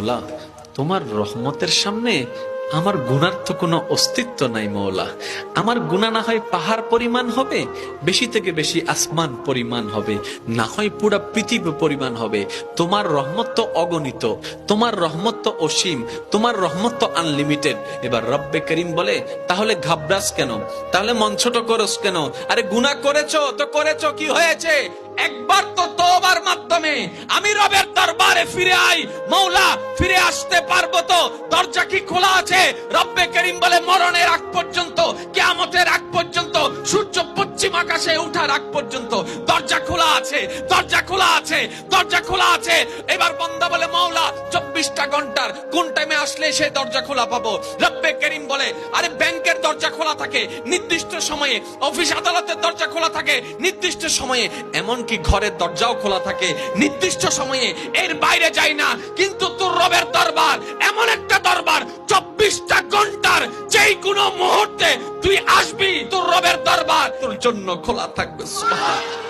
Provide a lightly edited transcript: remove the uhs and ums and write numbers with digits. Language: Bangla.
মৌলা, তোমার রহমতের সামনে আমার গুনার তো কোনো অস্তিত্ব নাই মৌলা। আমার গুনাহ না হয় পাহাড় পরিমাণ হবে, বেশি থেকে বেশি আসমান পরিমাণ হবে, না হয় পুরা পৃথিবী পরিমাণ হবে। তোমার রহমত তো অগণিত, তোমার রহমত তো অসীম, তোমার রহমত তো আনলিমিটেড। এবার রব্বে করিম বলে, তাহলে ঘাবড়াস কেন, তাহলে মন ছোট করস কেন? আরে গুনাহ করেছো তো করেছো, কি হয়েছে? একবার তো তওবার মাধ্যমে আমি রবের দরবারে ফিরে আই। মৌলা, ফিরে আসতে পারবো তো? দরজা কি খোলা আছে? রব্বে করিম বলে, মরণের আগ পর্যন্ত, কিয়ামতের আগ পর্যন্ত, সূর্য পশ্চিম আকাশে ওঠার আগ পর্যন্ত দরজা খোলা আছে, দরজা খোলা আছে, দরজা খোলা আছে। এবার বান্দা বলে, মৌলা 24টা ঘন্টার কোন টাইমে আসলে সেই দরজা খোলা পাবো? রব্বে করিম বলে, আরে ব্যাংকের দরজা খোলা থাকে নির্দিষ্ট সময়ে, অফিস আদালতের দরজা খোলা থাকে নির্দিষ্ট সময়ে, এমনকি ঘরের দরজাও খোলা থাকে নির্দিষ্ট সময়ে, এর বাইরে যাই না। কিন্তু তোর রবের দরবার এমন একটা দরবার, 24টা ঘন্টার যেই কোনো মুহূর্তে তুই আসবি, তোর রবের দরবার তোর জন্য খোলা থাকবে। সুবহানাল্লাহ।